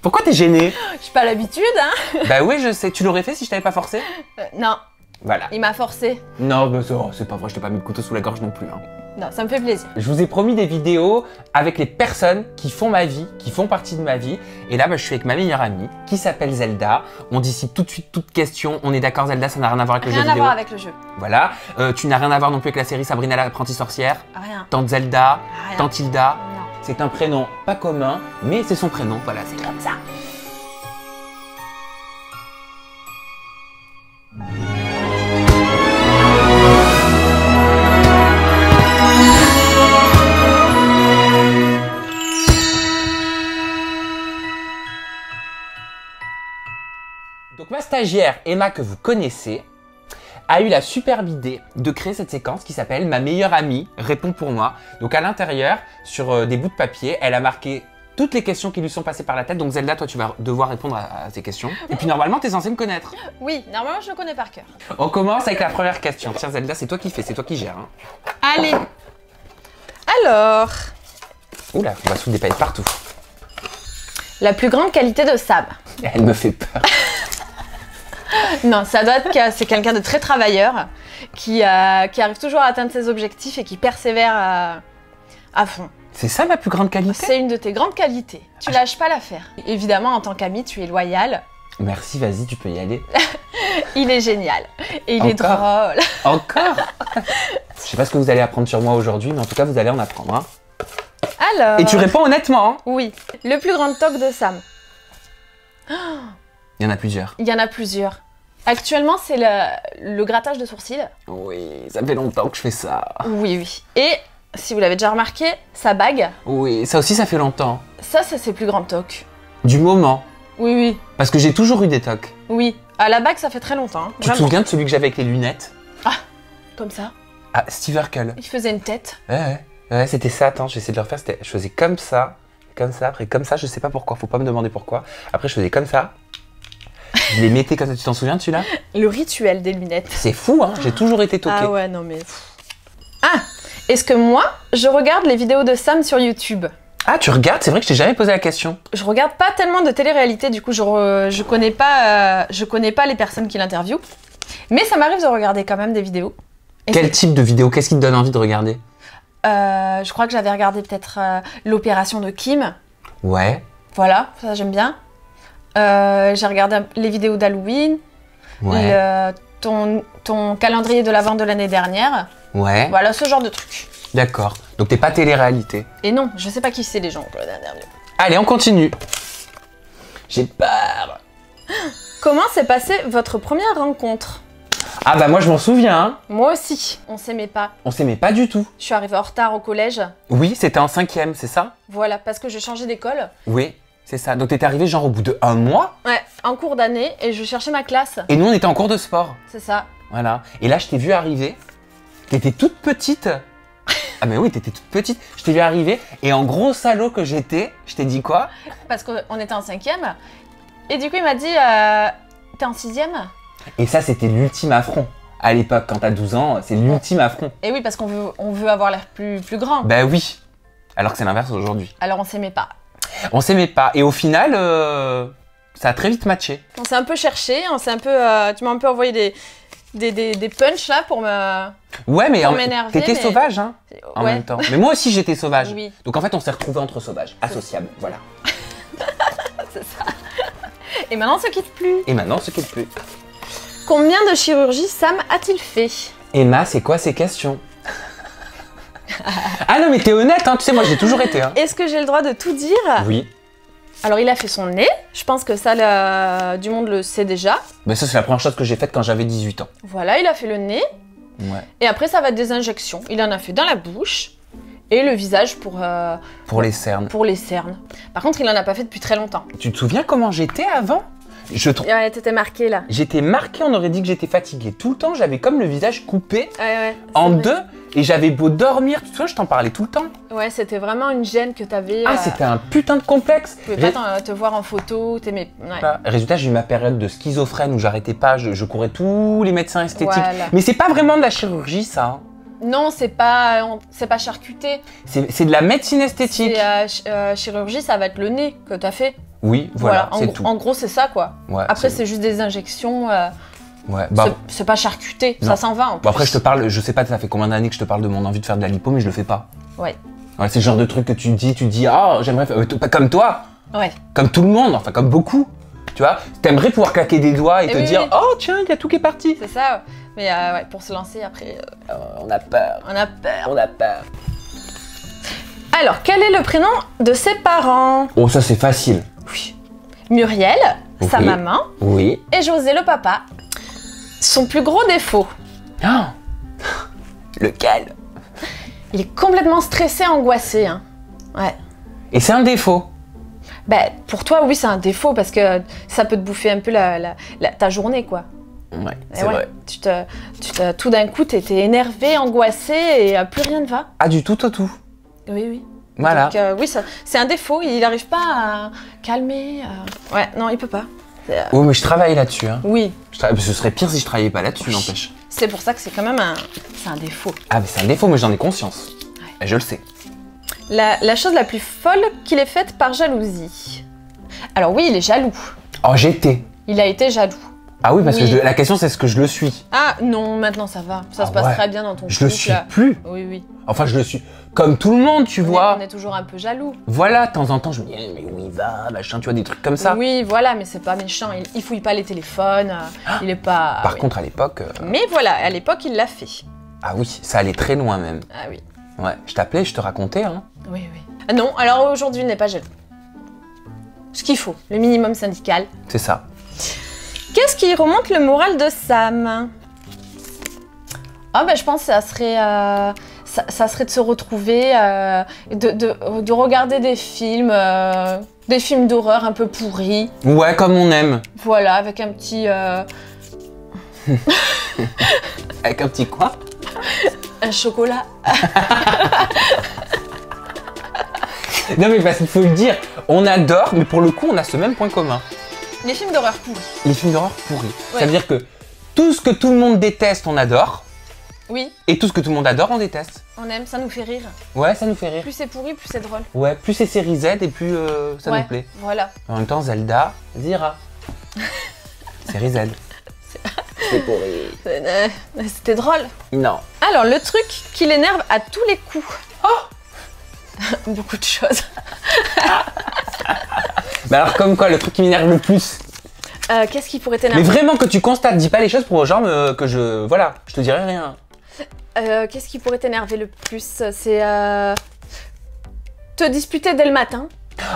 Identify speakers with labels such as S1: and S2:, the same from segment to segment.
S1: Pourquoi t'es gênée?
S2: J'ai pas l'habitude, hein.
S1: Bah oui, je sais. Tu l'aurais fait si je t'avais pas forcé?
S2: Non.
S1: Voilà.
S2: Il m'a forcé.
S1: Non, bah c'est pas vrai, je t'ai pas mis le couteau sous la gorge non plus. Hein.
S2: Non, ça me fait plaisir.
S1: Je vous ai promis des vidéos avec les personnes qui font ma vie, qui font partie de ma vie. Et là, bah, je suis avec ma meilleure amie qui s'appelle Zelda. On dissipe tout de suite toute question. On est d'accord, Zelda, ça n'a rien à voir avec le jeu vidéo.
S2: Rien à voir avec le jeu.
S1: Voilà. Tu n'as rien à voir non plus avec la série Sabrina l'apprentie sorcière.
S2: Rien.
S1: Tante Zelda,
S2: Rien.
S1: Tante Hilda.
S2: Non.
S1: C'est un prénom pas commun, mais c'est son prénom. Voilà, c'est comme ça. Donc ma stagiaire Emma, que vous connaissez, a eu la superbe idée de créer cette séquence qui s'appelle « Ma meilleure amie répond pour moi ». Donc à l'intérieur, sur des bouts de papier, elle a marqué toutes les questions qui lui sont passées par la tête. Donc Zelda, toi tu vas devoir répondre à ces questions. Et puis normalement, tu es censée me connaître.
S2: Oui, normalement je le connais par cœur.
S1: On commence avec la première question. Tiens Zelda, c'est toi qui fais, c'est toi qui gères. Hein.
S2: Allez. Alors,
S1: Oula, on va foutre des paillettes partout.
S2: la plus grande qualité de Sam.
S1: Elle me fait peur.
S2: Non, ça doit être que c'est quelqu'un de très travailleur, qui arrive toujours à atteindre ses objectifs et qui persévère à fond.
S1: C'est ça ma plus grande qualité?
S2: C'est une de tes grandes qualités. Tu lâches pas l'affaire. Évidemment, en tant qu'ami, tu es loyal.
S1: Merci, vas-y, tu peux y aller.
S2: Il est génial. Et il est drôle.
S1: Encore? Je sais pas ce que vous allez apprendre sur moi aujourd'hui, mais en tout cas, vous allez en apprendre. Hein.
S2: Alors...
S1: Et tu réponds honnêtement. Hein.
S2: Oui. Le plus grand toc de Sam.
S1: Il y en a plusieurs.
S2: Il y en a plusieurs. Actuellement, c'est le grattage de sourcils.
S1: Oui, ça fait longtemps que je fais ça.
S2: Oui, oui. Et, si vous l'avez déjà remarqué, sa bague,
S1: Oui, ça aussi, ça fait longtemps.
S2: ça, c'est ses plus grands tocs.
S1: Du moment.
S2: Oui, oui.
S1: Parce que j'ai toujours eu des tocs.
S2: Oui. À la bague, ça fait très longtemps. Hein.
S1: Tu te souviens de celui que j'avais avec les lunettes?
S2: Comme ça.
S1: Ah, Steve Urkel.
S2: Il faisait une tête.
S1: Ouais, c'était ça. Attends, j'essaie de le refaire. Je faisais comme ça, après comme ça. Je sais pas pourquoi. Faut pas me demander pourquoi. Après, je faisais comme ça. Je les mettais comme ça. Tu t'en souviens de celui-là?
S2: Le rituel des lunettes.
S1: C'est fou, hein. J'ai toujours été toqué.
S2: Ah ouais, non mais... Ah! Est-ce que moi, je regarde les vidéos de Sam sur YouTube?
S1: Ah, tu regardes? C'est vrai que je t'ai jamais posé la question.
S2: Je regarde pas tellement de télé-réalité, du coup, je connais pas les personnes qui l'interviewent. Mais ça m'arrive de regarder quand même des vidéos. Et
S1: Quel type de vidéo? Qu'est-ce qui te donne envie de regarder?
S2: je crois que j'avais regardé peut-être l'opération de Kim.
S1: Ouais.
S2: Voilà, ça j'aime bien. J'ai regardé les vidéos d'Halloween.
S1: Ouais.
S2: Ton calendrier de l'avant de l'année dernière.
S1: Ouais.
S2: Voilà, ce genre de trucs.
S1: D'accord. Donc t'es pas télé-réalité.
S2: Et non, je sais pas qui c'est les gens pour la dernière vidéo.
S1: Allez, on continue. J'ai peur.
S2: Comment s'est passée votre première rencontre?
S1: Ah bah moi je m'en souviens. Hein.
S2: Moi aussi. On s'aimait pas.
S1: On s'aimait pas du tout.
S2: Je suis arrivée en retard au collège.
S1: Oui, c'était en 5e, c'est ça?
S2: Voilà, parce que j'ai changé d'école.
S1: Oui, c'est ça. Donc t'étais arrivé genre au bout de 1 mois.
S2: Ouais, en cours d'année, et je cherchais ma classe.
S1: Et nous on était en cours de sport.
S2: C'est ça.
S1: Voilà. Et là je t'ai vu arriver. T'étais toute petite. Ah mais oui, t'étais toute petite. Je t'ai vu arriver et en gros salaud que j'étais, je t'ai dit quoi?
S2: Parce qu'on était en 5e. Et du coup, il m'a dit, t'es en 6e?
S1: Et ça c'était l'ultime affront. À l'époque, quand t'as 12 ans, c'est l'ultime affront.
S2: Et oui, parce qu'on veut avoir l'air plus grand.
S1: Bah oui. Alors que c'est l'inverse aujourd'hui.
S2: Alors on s'aimait pas.
S1: On s'aimait pas. Et au final, ça a très vite matché.
S2: On s'est un peu cherché, tu m'as un peu envoyé des punchs là pour me...
S1: Ouais, mais
S2: m'énerver,
S1: t'étais
S2: mais...
S1: sauvage, hein, en
S2: Ouais.
S1: même temps. Mais moi aussi, j'étais sauvage.
S2: Oui.
S1: Donc en fait, on s'est retrouvés entre sauvages, associables, voilà.
S2: C'est ça. Et maintenant, on se quitte plus.
S1: Et maintenant, on se quitte plus.
S2: Combien de chirurgies Sam a-t-il fait?
S1: Emma, c'est quoi ces questions? Ah non, mais t'es honnête, hein, tu sais, moi, j'ai toujours été, hein.
S2: Est-ce que j'ai le droit de tout dire?
S1: Oui.
S2: Alors, il a fait son nez. Je pense que ça, du monde le sait déjà.
S1: Mais ça, c'est la première chose que j'ai faite quand j'avais 18 ans.
S2: Voilà, il a fait le nez.
S1: Ouais.
S2: Et après, ça va être des injections. Il en a fait dans la bouche et le visage pour
S1: les cernes.
S2: Pour les cernes. Par contre, il en a pas fait depuis très longtemps.
S1: Tu te souviens comment j'étais avant?
S2: Ouais, t'étais marqué là.
S1: J'étais marqué, on aurait dit que j'étais fatigué. Tout le temps, j'avais comme le visage coupé
S2: Ouais,
S1: en
S2: vrai.
S1: deux. Et j'avais beau dormir, tu vois, je t'en parlais tout le temps.
S2: Ouais, c'était vraiment une gêne que t'avais.
S1: Ah, c'était un putain de complexe.
S2: Tu pouvais pas te voir en photo, t'aimais. Ouais.
S1: Résultat, j'ai eu ma période de schizophrène où j'arrêtais pas, je courais tous les médecins esthétiques.
S2: Voilà.
S1: Mais c'est pas vraiment de la chirurgie, ça. Hein.
S2: Non, c'est pas charcuté.
S1: C'est de la médecine esthétique.
S2: Chirurgie, ça va être le nez que t'as fait.
S1: Oui, voilà, c'est tout.
S2: En gros, c'est ça, quoi.
S1: Ouais,
S2: Après, c'est juste des injections.
S1: Ouais, bah,
S2: c'est pas charcuté,
S1: non.
S2: ça s'en va en plus.
S1: Bon, après, je te parle, je sais pas, ça fait combien d'années que je te parle de mon envie de faire de la lipo, mais je le fais pas.
S2: Ouais.
S1: Voilà, c'est le genre de truc que tu dis, ah, j'aimerais faire. Pas comme toi,
S2: Ouais.
S1: comme tout le monde, enfin, comme beaucoup. Tu vois, t'aimerais pouvoir claquer des doigts et te
S2: oui,
S1: dire,
S2: oui.
S1: oh, tiens, il y a tout qui est parti.
S2: C'est ça, mais ouais, pour se lancer après.
S1: On a peur.
S2: On a peur.
S1: On a peur.
S2: Alors, quel est le prénom de ses parents?
S1: Oh, ça, c'est facile.
S2: Oui. Muriel, sa
S1: Oui.
S2: maman,
S1: Oui.
S2: et José, le papa. Son plus gros défaut,
S1: Ah. Lequel?
S2: il est complètement stressé, angoissé. Hein. Ouais.
S1: Et c'est un défaut.
S2: Ben, pour toi, oui, c'est un défaut parce que ça peut te bouffer un peu ta journée, quoi.
S1: Ouais,
S2: Et
S1: c'est vrai.
S2: Tout d'un coup, t'es énervé, angoissé et plus rien ne va.
S1: Ah, du tout au tout.
S2: Oui, oui.
S1: Voilà.
S2: Donc, oui, c'est un défaut. Il n'arrive pas à calmer. Ouais, non, il peut pas.
S1: Oh, mais je travaille là-dessus. Hein.
S2: Oui,
S1: Ce serait pire si je travaillais pas là-dessus, n'empêche.
S2: c'est pour ça que c'est quand même c'est un défaut.
S1: Ah, mais c'est un défaut, mais j'en ai conscience.
S2: Ouais.
S1: Et je le sais.
S2: La chose la plus folle qu'il ait faite par jalousie. Alors oui, il est jaloux.
S1: Oh, j'étais.
S2: Il a été jaloux.
S1: Ah oui, parce
S2: Oui.
S1: que la question, c'est ce que je le suis.
S2: Ah non, maintenant ça va. Ça se passe
S1: ouais.
S2: très bien dans ton
S1: Je le
S2: couple.
S1: suis plus.
S2: Oui, oui.
S1: Enfin, je le suis. Comme tout le monde, tu vois.
S2: On est toujours un peu jaloux.
S1: Voilà, de temps en temps, je me dis, eh, mais où il va, machin, tu vois, des trucs comme ça.
S2: Oui, voilà, mais c'est pas méchant. Il fouille pas les téléphones. Il est pas.
S1: Par
S2: oui.
S1: contre, à l'époque.
S2: Mais voilà, à l'époque, il l'a fait.
S1: Ah oui, ça allait très loin même.
S2: Ah oui.
S1: Ouais, je t'appelais, je te racontais, hein.
S2: Oui, oui. Ah non, alors aujourd'hui, il n'est pas jaloux. Ce qu'il faut, le minimum syndical.
S1: C'est ça.
S2: Qu'est-ce qui remonte le moral de Sam? Ah ben je pense que ça serait de se retrouver, de regarder des films d'horreur un peu pourris.
S1: Ouais, comme on aime.
S2: Voilà, avec un petit
S1: Avec un petit quoi?
S2: un chocolat.
S1: Non mais parce qu'il faut le dire, on adore, mais pour le coup, on a ce même point commun.
S2: Les films d'horreur pourris.
S1: Les films d'horreur pourris.
S2: Ouais.
S1: Ça veut dire que tout ce que tout le monde déteste, on adore.
S2: Oui,
S1: Et tout ce que tout le monde adore, on déteste.
S2: on aime, ça nous fait rire.
S1: Ouais, ça nous fait rire.
S2: Plus c'est pourri, plus c'est drôle.
S1: Ouais, plus c'est série Z et plus ça
S2: Ouais,
S1: nous plaît.
S2: voilà.
S1: En même temps, Zelda, Zira. Série Z. C'est pourri.
S2: C'était drôle.
S1: Non.
S2: Alors, le truc qui l'énerve à tous les coups. Oh beaucoup de choses.
S1: Bah alors comme quoi, le truc qui m'énerve le plus.
S2: Qu'est-ce qui pourrait
S1: Mais
S2: t'énerver?
S1: vraiment que tu constates, dis pas les choses pour genre que je... Voilà, je te dirai rien.
S2: Qu'est-ce qui pourrait t'énerver le plus? C'est te disputer dès le matin.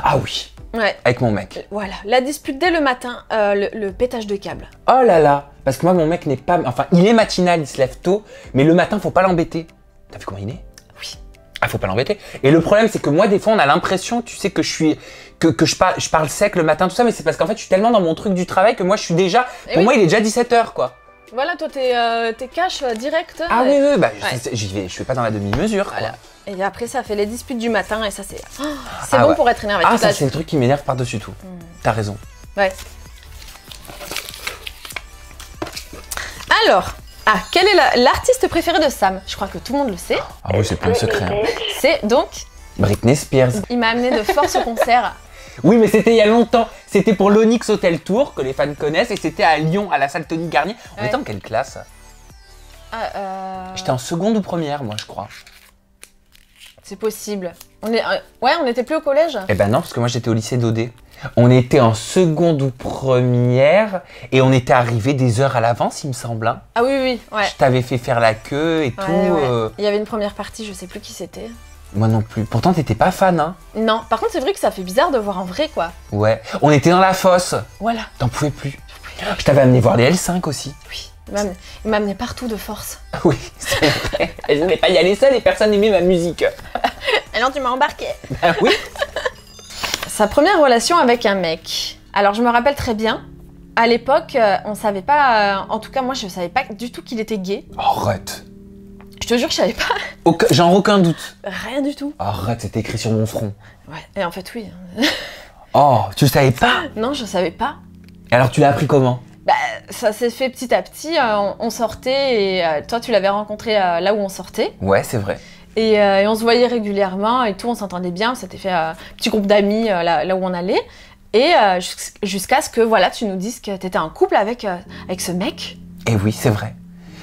S1: Ah oui,
S2: Ouais.
S1: avec mon mec.
S2: Voilà, la dispute dès le matin, le pétage de câble.
S1: Oh là là, parce que moi mon mec n'est pas... Enfin, il est matinal, il se lève tôt, mais le matin, faut pas l'embêter. T'as vu comment il est?
S2: Oui.
S1: Ah, faut pas l'embêter. Et le problème, c'est que moi, des fois, on a l'impression, tu sais, que je suis... Que je parle sec le matin, tout ça, mais c'est parce qu'en fait, je suis tellement dans mon truc du travail que moi, je suis déjà...
S2: Et
S1: Pour
S2: oui.
S1: moi, il est déjà 17h, quoi.
S2: Voilà, toi t'es cash direct.
S1: Ah oui, oui, bah,
S2: Ouais.
S1: je fais pas dans la demi-mesure, quoi.
S2: Voilà. Et après, ça fait les disputes du matin et ça, c'est c'est
S1: Ah
S2: bon
S1: ouais.
S2: pour être énervé.
S1: Ah,
S2: toute
S1: ça,
S2: la
S1: c'est le truc qui m'énerve par-dessus tout. T'as raison.
S2: Ouais. Alors, quel est l'artiste préféré de Sam? Je crois que tout le monde le sait.
S1: Ah oui, c'est pas un secret. Hein.
S2: C'est donc,
S1: Britney Spears.
S2: il m'a amené de force au concert.
S1: Oui, mais c'était il y a longtemps. C'était pour l'Onyx Hotel Tour, que les fans connaissent, et c'était à Lyon, à la salle Tony Garnier. On
S2: Ouais.
S1: était en quelle classe?
S2: Ah,
S1: J'étais en seconde ou première, moi, je crois.
S2: C'est possible. On était plus au collège.
S1: Eh ben non, parce que moi, j'étais au lycée d'Odé. On était en seconde ou première, et on était arrivé des heures à l'avance, il me semble. Hein.
S2: Ah oui, oui, ouais.
S1: Je t'avais fait faire la queue et tout.
S2: Ouais, ouais. Il y avait une première partie, je sais plus qui c'était.
S1: Moi non plus. Pourtant, t'étais pas fan, hein?
S2: Non, par contre, c'est vrai que ça fait bizarre de voir en vrai, quoi.
S1: Ouais. On était dans la fosse.
S2: Voilà.
S1: T'en pouvais plus. Je t'avais amené voir les L5 aussi.
S2: Oui. Il m'a amené partout de force.
S1: Oui, c'est vrai. Je n'aimais pas y aller seule et personne n'aimait ma musique.
S2: Alors tu m'as embarqué.
S1: Ah oui.
S2: Sa première relation avec un mec. Alors je me rappelle très bien. À l'époque, on savait pas. En tout cas, moi, je savais pas du tout qu'il était gay.
S1: Arrête.
S2: Je te jure que je savais pas.
S1: J'en ai aucun doute.
S2: Rien du tout.
S1: Arrête, c'était écrit sur mon front.
S2: Ouais. Et en fait, oui.
S1: Oh, tu le savais pas?
S2: Non, je savais pas.
S1: Et alors, tu l'as appris comment?
S2: Bah, ça s'est fait petit à petit. On sortait et toi, tu l'avais rencontré là où on sortait.
S1: Ouais, c'est vrai.
S2: Et on se voyait régulièrement et tout, on s'entendait bien. On s'était fait un petit groupe d'amis là où on allait. Et jusqu'à ce que voilà, tu nous dises que t'étais en couple avec ce mec.
S1: Et oui, c'est vrai.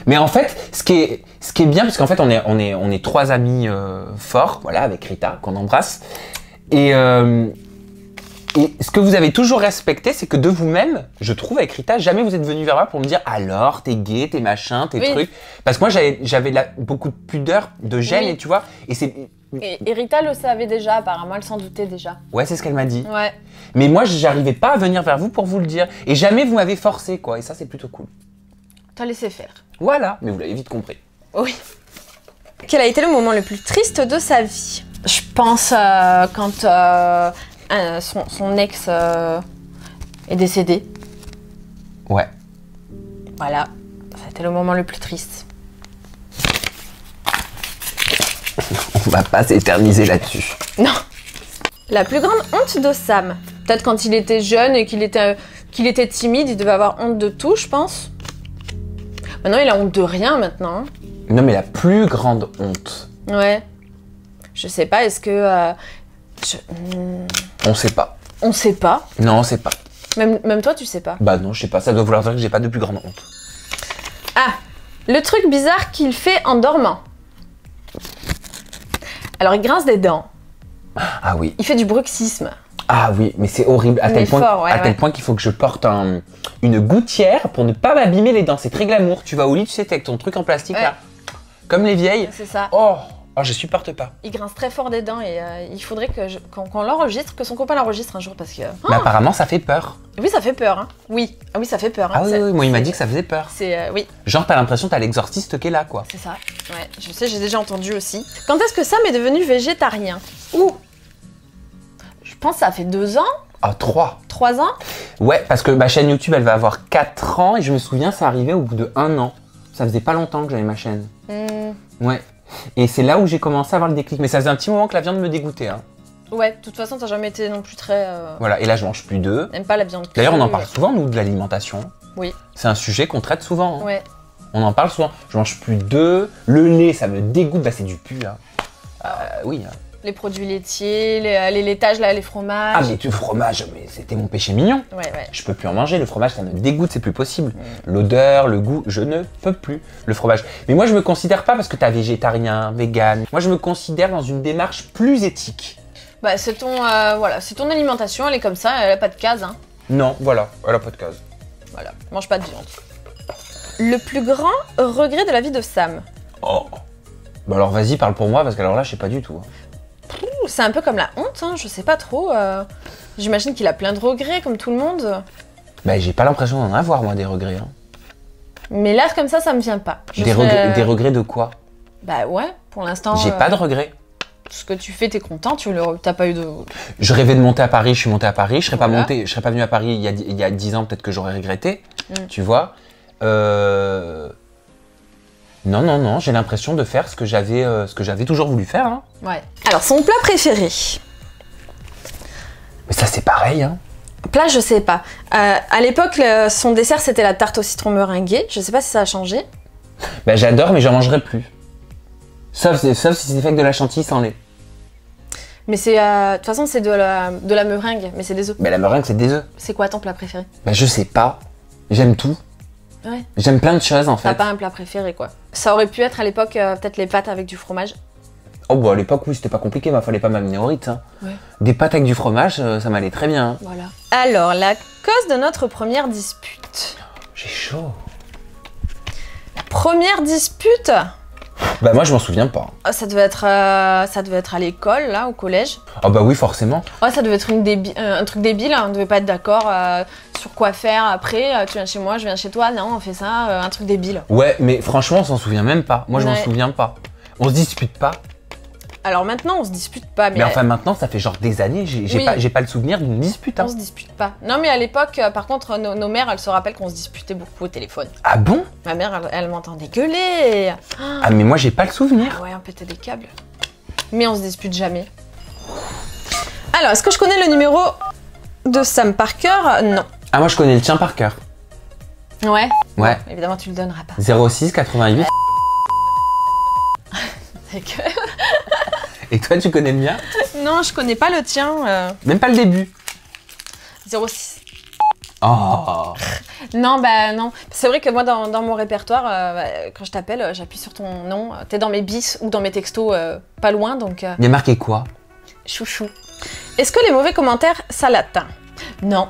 S1: Mais en fait, ce qui est bien, parce qu'en fait, on est 3 amis forts, voilà, avec Rita, qu'on embrasse. Et ce que vous avez toujours respecté, c'est que de vous-même, je trouve, avec Rita, jamais vous êtes venu vers moi pour me dire « Alors, t'es gay, t'es machin, t'es trucs ». Parce que moi, j'avais beaucoup de pudeur, de gêne, et tu vois.
S2: Et Rita le savait déjà, apparemment, elle s'en doutait déjà.
S1: Ouais, c'est ce qu'elle m'a dit.
S2: Ouais.
S1: Mais moi, j'arrivais pas à venir vers vous pour vous le dire. Et jamais vous m'avez forcé, quoi. Et ça, c'est plutôt cool.
S2: T'as laissé faire.
S1: Voilà, mais vous l'avez vite compris.
S2: Oui. Quel a été le moment le plus triste de sa vie? Je pense quand son ex est décédé.
S1: Ouais.
S2: Voilà, c'était le moment le plus triste.
S1: On va pas s'éterniser là-dessus.
S2: Non. La plus grande honte de Sam. Peut-être quand il était jeune et qu'il était timide, il devait avoir honte de tout, je pense. Maintenant, il a honte de rien, maintenant.
S1: Non, mais la plus grande honte.
S2: Ouais. Je sais pas, est-ce que...
S1: On sait pas.
S2: On sait pas.
S1: Non, on sait pas.
S2: Même toi, tu sais pas.
S1: Bah non, je sais pas. Ça doit vouloir dire que j'ai pas de plus grande honte.
S2: Ah, le truc bizarre qu'il fait en dormant. Alors, il grince des dents.
S1: Ah oui.
S2: Il fait du bruxisme.
S1: Ah oui, mais c'est horrible. À tel point qu'il faut que je porte une gouttière pour ne pas m'abîmer les dents. C'est très glamour. Tu vas au lit, tu sais, t'es avec ton truc en plastique là. Comme les vieilles.
S2: C'est ça.
S1: Oh, je supporte pas.
S2: Il grince très fort des dents et il faudrait qu'on l'enregistre, que son copain l'enregistre un jour parce que...
S1: Mais apparemment, ça fait peur.
S2: Oui, ça fait peur. Hein. Oui. Ah oui, ça fait peur. Hein.
S1: Ah oui, moi il m'a dit que ça faisait peur.
S2: Oui.
S1: Genre, t'as l'impression que t'as l'exorciste qui est là, quoi.
S2: C'est ça. Ouais, je sais, j'ai déjà entendu aussi. Quand est-ce que Sam est devenu végétarien? Ouh. Je pense que ça fait 2 ans.
S1: Ah, 3.
S2: 3 ans?
S1: Ouais, parce que ma chaîne YouTube, elle va avoir 4 ans et je me souviens, ça arrivait au bout de 1 an. Ça faisait pas longtemps que j'avais ma chaîne. Ouais. Et c'est là où j'ai commencé à avoir le déclic. Mais ça faisait un petit moment que la viande me dégoûtait. Hein.
S2: Ouais, de toute façon, t'as jamais été non plus très...
S1: Voilà, et là, je mange plus d'œufs.
S2: N'aime pas la viande crue.
S1: D'ailleurs, on en parle souvent, nous, de l'alimentation.
S2: Oui.
S1: C'est un sujet qu'on traite souvent. Hein.
S2: Ouais.
S1: On en parle souvent. Je mange plus d'œufs. Le lait, ça me dégoûte. Bah, c'est du pu. Hein. Oui. Hein.
S2: Les produits laitiers, les laitages, là, les fromages.
S1: Ah, mais du fromage, mais c'était mon péché mignon.
S2: Ouais.
S1: Je peux plus en manger. Le fromage, ça me dégoûte, c'est plus possible. L'odeur, le goût, je ne peux plus. Le fromage. Mais moi, je me considère pas parce que t'as végétarien, vegan. Moi, je me considère dans une démarche plus éthique.
S2: Bah, c'est ton alimentation, elle est comme ça, elle a pas de case, hein.
S1: Non, voilà, elle a pas de case.
S2: Voilà, mange pas de viande. Le plus grand regret de la vie de Sam.
S1: Oh. Bah alors vas-y, parle pour moi, parce que alors là, je sais pas du tout.
S2: C'est un peu comme la honte, hein, je sais pas trop. J'imagine qu'il a plein de regrets, comme tout le monde.
S1: Bah j'ai pas l'impression d'en avoir, moi, des regrets. Hein.
S2: Mais là, comme ça me vient pas.
S1: Des regrets de quoi?
S2: Bah ouais, pour l'instant...
S1: J'ai pas de regrets.
S2: Ce que tu fais, t'es content, t'as pas eu de...
S1: Je rêvais de monter à Paris, je suis monté à Paris. Je serais pas venu à Paris il y a 10 ans, peut-être que j'aurais regretté. Tu vois. Non, j'ai l'impression de faire ce que j'avais toujours voulu faire. Hein.
S2: Ouais. Alors, son plat préféré.
S1: Mais ça, c'est pareil. Hein.
S2: Plat, je sais pas. À l'époque, son dessert, c'était la tarte au citron meringuée. Je sais pas si ça a changé.
S1: Bah, j'adore, mais j'en mangerai plus. Sauf si c'est fait avec de la chantilly sans lait.
S2: Mais c'est... de toute façon, c'est de la meringue, mais c'est des œufs.
S1: Mais la meringue, c'est des œufs.
S2: C'est quoi ton plat préféré?
S1: Bah, je sais pas. J'aime tout.
S2: Ouais.
S1: J'aime plein de choses, en fait.
S2: T'as pas un plat préféré, quoi. Ça aurait pu être, à l'époque, peut-être les pâtes avec du fromage.
S1: Oh, bah, à l'époque, oui, c'était pas compliqué, mais fallait pas m'amener au Ritz. Hein.
S2: Ouais.
S1: Des pâtes avec du fromage, ça m'allait très bien. Hein.
S2: Voilà. Alors, la cause de notre première dispute.
S1: J'ai chaud.
S2: La première dispute?
S1: Bah moi je m'en souviens pas.
S2: Ça devait être à l'école, là, au collège.
S1: Ah bah oui, forcément.
S2: Ouais, ça devait être un truc débile, hein. On devait pas être d'accord sur quoi faire après. Tu viens chez moi, je viens chez toi, non, on fait ça, un truc débile.
S1: Ouais, mais franchement, on s'en souvient même pas. Moi je m'en souviens pas. On se dispute pas.
S2: Alors maintenant, on se dispute pas.
S1: Mais enfin maintenant, ça fait genre des années, j'ai pas le souvenir d'une dispute. Hein.
S2: On se dispute pas. Non mais à l'époque, par contre, nos mères, elles se rappellent qu'on se disputait beaucoup au téléphone.
S1: Ah bon?
S2: Ma mère, elle m'entendait gueuler.
S1: Ah mais moi j'ai pas le souvenir.
S2: Ah ouais, on pétait des câbles. Mais on se dispute jamais. Alors, est-ce que je connais le numéro de Sam par cœur? Non.
S1: Ah moi je connais le tien par cœur.
S2: Ouais?
S1: Ouais.
S2: Non, évidemment, tu le donneras pas.
S1: 06 88.
S2: C'est que...
S1: Et toi, tu connais le mien?
S2: Non, je connais pas le tien.
S1: Même pas le début.
S2: 06.
S1: Oh.
S2: Non, bah non. C'est vrai que moi, dans mon répertoire, quand je t'appelle, j'appuie sur ton nom. T'es dans mes bis ou dans mes textos, pas loin, donc...
S1: Il y a marqué quoi?
S2: Chouchou. Est-ce que les mauvais commentaires, ça l'atteint? Non.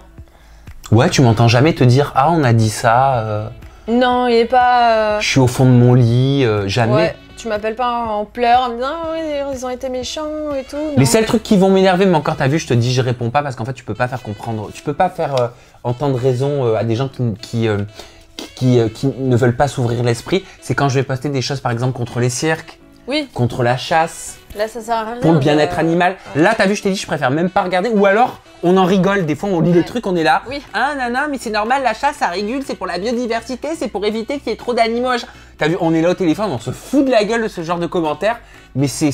S1: Ouais, tu m'entends jamais te dire « Ah, on a dit ça
S2: Non, il est pas...
S1: Je suis au fond de mon lit, jamais.
S2: Ouais, tu m'appelles pas en pleurs, en me disant « Oui, ils ont été méchants et tout. »
S1: Les seuls trucs qui vont m'énerver, mais encore t'as vu, je te dis je réponds pas parce qu'en fait tu peux pas faire comprendre, tu peux pas faire entendre raison à des gens qui ne veulent pas s'ouvrir l'esprit. C'est quand je vais poster des choses par exemple contre les cirques,
S2: Oui,
S1: contre la chasse,
S2: là ça sert à rien.
S1: pour le bien-être animal. Là t'as vu, je t'ai dit je préfère même pas regarder, ou alors on en rigole, des fois on lit les trucs, on est là.
S2: Oui.
S1: Ah non, mais c'est normal, la chasse ça régule, c'est pour la biodiversité, c'est pour éviter qu'il y ait trop d'animaux. T'as vu, on est là au téléphone, on se fout de la gueule de ce genre de commentaires, mais ça,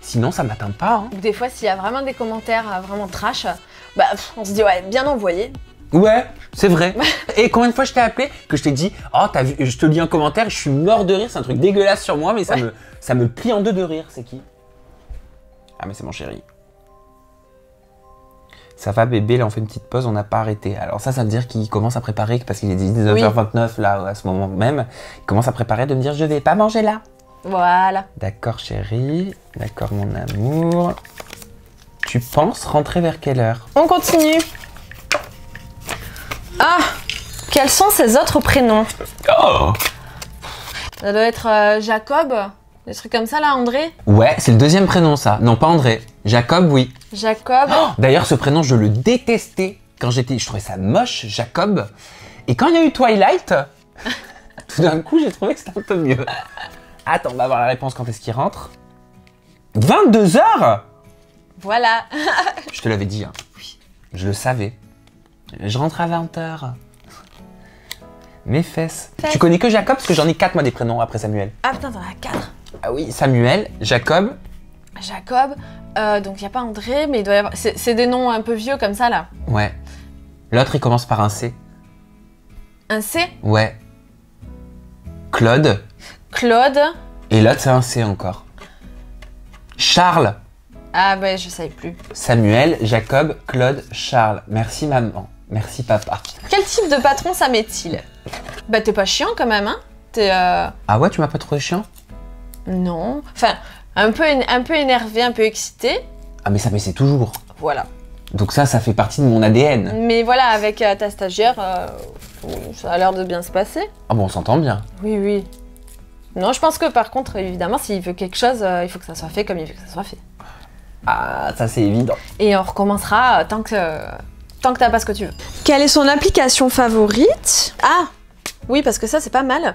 S1: sinon ça m'atteint pas. Hein.
S2: Ou des fois, s'il y a vraiment des commentaires vraiment trash, bah on se dit ouais, bien envoyé.
S1: Ouais, c'est vrai. Et combien de fois je t'ai appelé, que je t'ai dit, oh t'as vu, je te lis un commentaire, je suis mort de rire, c'est un truc dégueulasse sur moi, mais ça me plie en deux de rire, c'est qui? Ah mais c'est mon chéri. Ça va bébé, là on fait une petite pause, on n'a pas arrêté. Alors ça veut dire qu'il commence à préparer, parce qu'il est 19h29 là, à ce moment même, il commence à préparer de me dire je vais pas manger là.
S2: Voilà.
S1: D'accord chéri, d'accord mon amour. Tu penses rentrer vers quelle heure?
S2: On continue. Ah, quels sont ses autres prénoms?
S1: Oh.
S2: Ça doit être Jacob, des trucs comme ça là, André?
S1: Ouais, c'est le deuxième prénom ça. Non, pas André. Jacob, oui.
S2: Jacob.
S1: Oh, d'ailleurs, ce prénom, je le détestais quand j'étais... Je trouvais ça moche, Jacob. Et quand il y a eu Twilight, tout d'un coup, j'ai trouvé que c'était un peu mieux. Attends, on va voir la réponse quand est-ce qu'il rentre. 22h.
S2: Voilà.
S1: Je te l'avais dit, hein. Oui. Je le savais. Je rentre à 20h. Mes fesses. Tu connais que Jacob? Parce que j'en ai 4, moi, des prénoms après Samuel.
S2: Ah putain, t'en as 4.
S1: Ah oui, Samuel, Jacob.
S2: Jacob, donc il n'y a pas André, mais il doit y avoir... C'est des noms un peu vieux comme ça, là.
S1: Ouais. L'autre, il commence par un C.
S2: Un C?
S1: Ouais. Claude.
S2: Claude.
S1: Et l'autre, c'est un C encore. Charles.
S2: Ah bah, je savais plus.
S1: Samuel, Jacob, Claude, Charles. Merci maman. Merci papa.
S2: Quel type de patron ça m'est-il? Bah, t'es pas chiant quand même, hein? T'es...
S1: Ah ouais, tu m'as pas trouvé chiant?
S2: Non. Enfin, un peu énervé, un peu excité.
S1: Ah mais ça, mais c'est toujours.
S2: Voilà.
S1: Donc ça fait partie de mon ADN.
S2: Mais voilà, avec ta stagiaire, ça a l'air de bien se passer.
S1: Ah bon, on s'entend bien.
S2: Oui, oui. Non, je pense que par contre, évidemment, s'il veut quelque chose, il faut que ça soit fait comme il veut que ça soit fait.
S1: Ah, ça c'est évident.
S2: Et on recommencera tant que t'as pas ce que tu veux. Quelle est son application favorite? Ah, oui, parce que ça, c'est pas mal.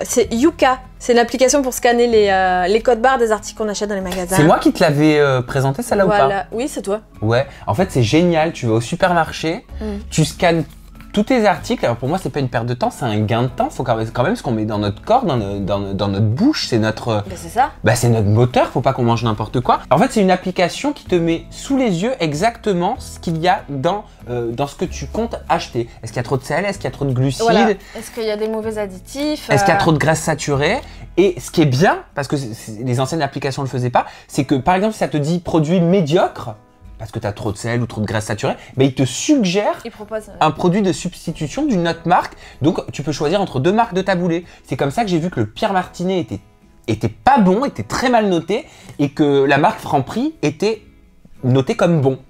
S2: C'est Yuka. C'est l'application pour scanner les codes barres des articles qu'on achète dans les magasins.
S1: C'est moi qui te l'avais présenté, celle-là, ou pas?
S2: Oui, c'est toi.
S1: Ouais, en fait, c'est génial. Tu vas au supermarché, tu scannes tous tes articles. Alors pour moi, c'est pas une perte de temps, c'est un gain de temps. Faut quand même ce qu'on met dans notre corps, dans notre bouche, c'est notre...
S2: Bah, c'est ça.
S1: Bah, c'est notre moteur, faut pas qu'on mange n'importe quoi. En fait, c'est une application qui te met sous les yeux exactement ce qu'il y a dans ce que tu comptes acheter. Est-ce qu'il y a trop de sel? Est-ce qu'il y a trop de glucides?
S2: Voilà. Est-ce qu'il y a des mauvais additifs?
S1: Est-ce qu'il y a trop de graisse saturée? Et ce qui est bien, parce que les anciennes applications ne le faisaient pas, c'est que par exemple, si ça te dit produit médiocre, parce que tu as trop de sel ou trop de graisse saturée, mais il te suggère un produit de substitution d'une autre marque. Donc, tu peux choisir entre deux marques de taboulé. C'est comme ça que j'ai vu que le Pierre Martinet était pas bon, était très mal noté, et que la marque Franprix était notée comme bon.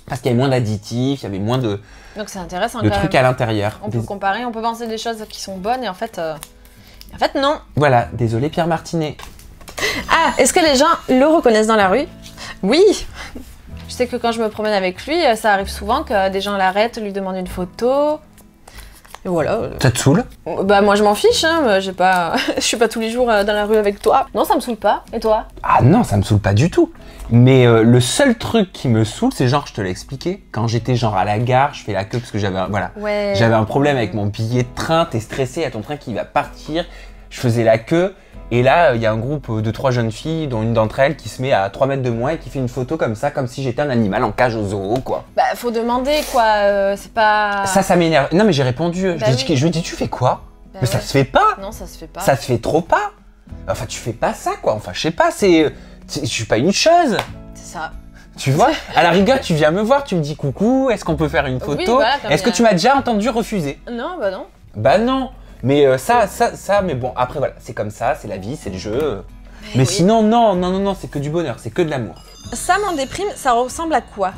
S1: Parce qu'il y avait moins d'additifs, il y avait moins de
S2: c'est intéressant,
S1: trucs à l'intérieur.
S2: On peut comparer, on peut penser des choses qui sont bonnes, et en fait non.
S1: Voilà, désolé Pierre Martinet.
S2: Ah, est-ce que les gens le reconnaissent dans la rue? Oui. Je sais que quand je me promène avec lui, ça arrive souvent que des gens l'arrêtent, lui demandent une photo. Et voilà.
S1: Ça te saoule?
S2: Bah moi je m'en fiche, hein. Je suis pas tous les jours dans la rue avec toi. Non, ça me saoule pas. Et toi?
S1: Ah non, ça me saoule pas du tout. Mais le seul truc qui me saoule, c'est genre, je te l'ai expliqué, quand j'étais genre à la gare, je fais la queue parce que j'avais un problème avec mon billet de train, t'es stressé, à ton train qui va partir, je faisais la queue. Et là, il y a un groupe de 3 jeunes filles, dont une d'entre elles qui se met à 3 mètres de moi et qui fait une photo comme ça, comme si j'étais un animal en cage au zoo, quoi. Bah,
S2: faut demander, quoi, c'est pas...
S1: Ça m'énerve. Non, mais j'ai répondu.
S2: Bah
S1: je lui ai dit, tu fais quoi? Mais ça se fait pas.
S2: Non, ça se fait pas.
S1: Ça se fait trop pas. Enfin, tu fais pas ça, quoi. Enfin, je sais pas, je suis pas une chose.
S2: C'est ça.
S1: Tu vois, à la rigueur, tu viens me voir, tu me dis coucou, est-ce qu'on peut faire une photo?
S2: Oui, voilà,
S1: Est-ce que tu m'as déjà entendu refuser?
S2: Non, bah non.
S1: Bah non. Mais mais bon, après voilà, c'est comme ça, c'est la vie, c'est le jeu. Mais
S2: oui.
S1: Sinon, non, c'est que du bonheur, c'est que de l'amour.
S2: Sam en déprime, ça ressemble à quoi?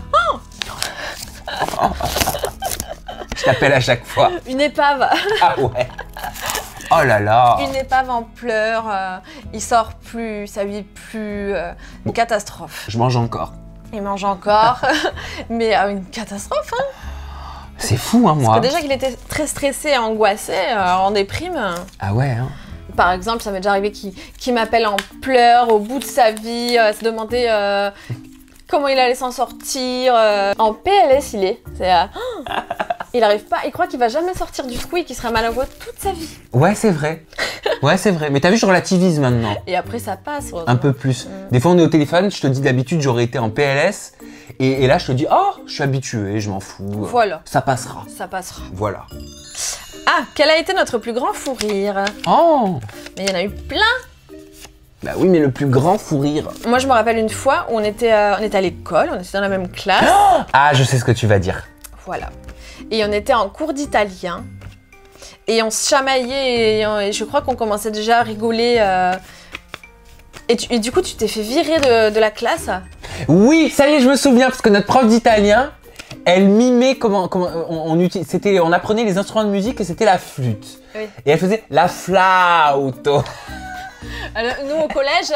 S1: Je t'appelle à chaque fois.
S2: Une épave.
S1: Ah ouais. Oh là là.
S2: Une épave en pleurs, il sort plus, ça vit plus, une catastrophe.
S1: Je mange encore.
S2: Il mange encore, mais une catastrophe, hein.
S1: C'est fou, hein, moi.
S2: Parce que déjà qu'il était très stressé et angoissé, en déprime.
S1: Ah ouais, hein.
S2: Par exemple, ça m'est déjà arrivé qu'il m'appelle en pleurs au bout de sa vie, se demander comment il allait s'en sortir. En PLS, il est. Il arrive pas, il croit qu'il va jamais sortir du trou et qu'il sera malheureux toute sa vie.
S1: Ouais, c'est vrai. Ouais, c'est vrai. Mais t'as vu, je relativise maintenant.
S2: Et après, ça passe.
S1: Un peu plus. Des fois, on est au téléphone, je te dis d'habitude, j'aurais été en PLS. Et là, je te dis, oh, je suis habitué, je m'en fous.
S2: Voilà.
S1: Ça passera.
S2: Ça passera.
S1: Voilà.
S2: Ah, quel a été notre plus grand fou rire?
S1: Oh!
S2: Mais il y en a eu plein.
S1: Bah oui, mais le plus grand fou rire.
S2: Moi, je me rappelle une fois où on était à l'école, on était dans la même classe.
S1: Ah, je sais ce que tu vas dire.
S2: Voilà. Et on était en cours d'italien. Et on se chamaillait et je crois qu'on commençait déjà à rigoler. Et du coup, tu t'es fait virer de la classe.
S1: Oui, ça y est, je me souviens, parce que notre prof d'italien, elle mimait comment on apprenait les instruments de musique et c'était la flûte.
S2: Oui.
S1: Et elle faisait la flauto.
S2: Alors, nous, au collège,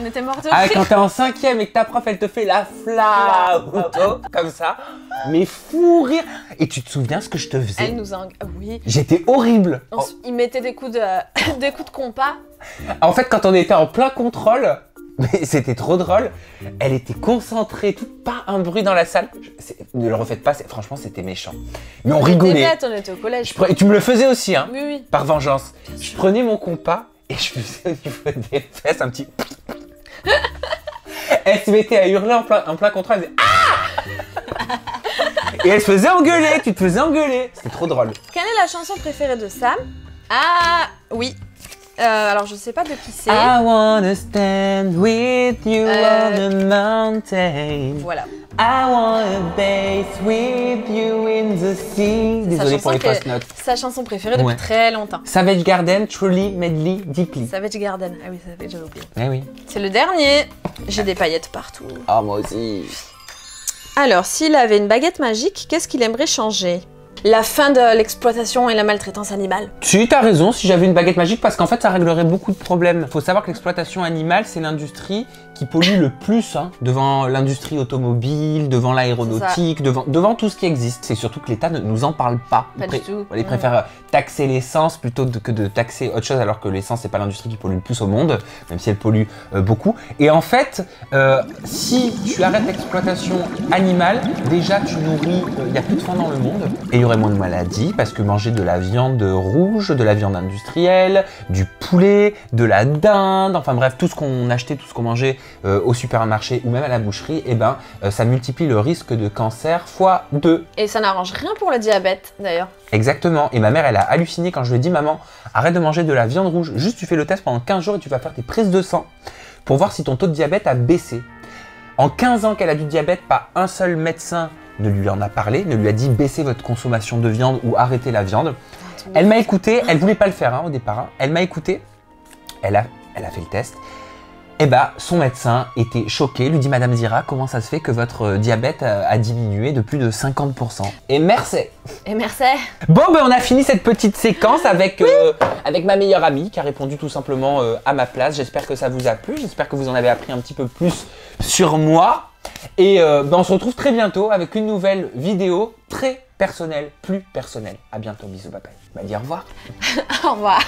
S2: on était morts de
S1: Ah,
S2: rire.
S1: quand t'es en 5e et que ta prof, elle te fait la flauto, comme ça, mais fou rire. Et tu te souviens ce que je te faisais?
S2: Elle nous a... Oui.
S1: J'étais horrible.
S2: Il mettait des coups de compas.
S1: En fait, quand on était en plein contrôle, mais c'était trop drôle, elle était concentrée, pas un bruit dans la salle. Ne le refaites pas, franchement, c'était méchant. Mais on rigolait.
S2: Bête, on était au collège.
S1: Et tu me le faisais aussi, hein,
S2: Oui, oui.
S1: par vengeance. Je prenais mon compas et je faisais au niveau des fesses un petit... Elle se mettait à hurler en plein contrôle, elle faisait ah. Et elle se faisait engueuler, tu te faisais engueuler. C'était trop drôle.
S2: Quelle est la chanson préférée de Sam? Ah, oui. Alors, je sais pas de qui c'est.
S1: I wanna stand with you on the mountain.
S2: Voilà.
S1: I wanna base with you in the sea. Désolé pour les post-notes.
S2: Sa chanson préférée depuis très longtemps.
S1: Savage Garden, Truly, Medley, Deeply.
S2: Savage Garden. Ah oui, Savage, j'avais oublié.
S1: Eh oui.
S2: C'est le dernier. J'ai des paillettes partout.
S1: Ah, moi aussi.
S2: Alors, s'il avait une baguette magique, qu'est-ce qu'il aimerait changer? La fin de l'exploitation et la maltraitance animale.
S1: Si, t'as raison, si j'avais une baguette magique, parce qu'en fait, ça réglerait beaucoup de problèmes. Faut savoir que l'exploitation animale, c'est l'industrie qui pollue le plus, hein, devant l'industrie automobile, devant l'aéronautique, devant tout ce qui existe. C'est surtout que l'État ne nous en parle pas.
S2: Pas du tout.
S1: Il préfère taxer l'essence plutôt que de taxer autre chose, alors que l'essence, c'est pas l'industrie qui pollue le plus au monde, même si elle pollue beaucoup. Et en fait, si tu arrêtes l'exploitation animale, déjà, tu nourris, il y a plus de faim dans le monde, et il y aurait moins de maladies, parce que manger de la viande rouge, de la viande industrielle, du poulet, de la dinde, enfin bref, tout ce qu'on achetait, tout ce qu'on mangeait au supermarché ou même à la boucherie, eh ben, ça multiplie le risque de cancer fois 2.
S2: Et ça n'arrange rien pour le diabète, d'ailleurs.
S1: Exactement. Et ma mère, elle a halluciné quand je lui ai dit, maman, arrête de manger de la viande rouge. Juste, tu fais le test pendant 15 jours et tu vas faire tes prises de sang pour voir si ton taux de diabète a baissé. En 15 ans qu'elle a du diabète, pas un seul médecin ne lui en a parlé, ne lui a dit baissez votre consommation de viande ou arrêtez la viande. Elle m'a écouté, elle voulait pas le faire, hein, au départ. Hein. Elle m'a écouté, elle a fait le test. Et bah, son médecin était choqué, lui dit Madame Zira, comment ça se fait que votre diabète a diminué de plus de 50%? Et merci.
S2: Et merci.
S1: Bon, ben on a fini cette petite séquence avec ma meilleure amie qui a répondu tout simplement à ma place. J'espère que ça vous a plu, j'espère que vous en avez appris un petit peu plus sur moi. Et ben on se retrouve très bientôt avec une nouvelle vidéo très personnelle, plus personnelle. À bientôt, bisous, bye bye. Bah dis au revoir.
S2: Au revoir.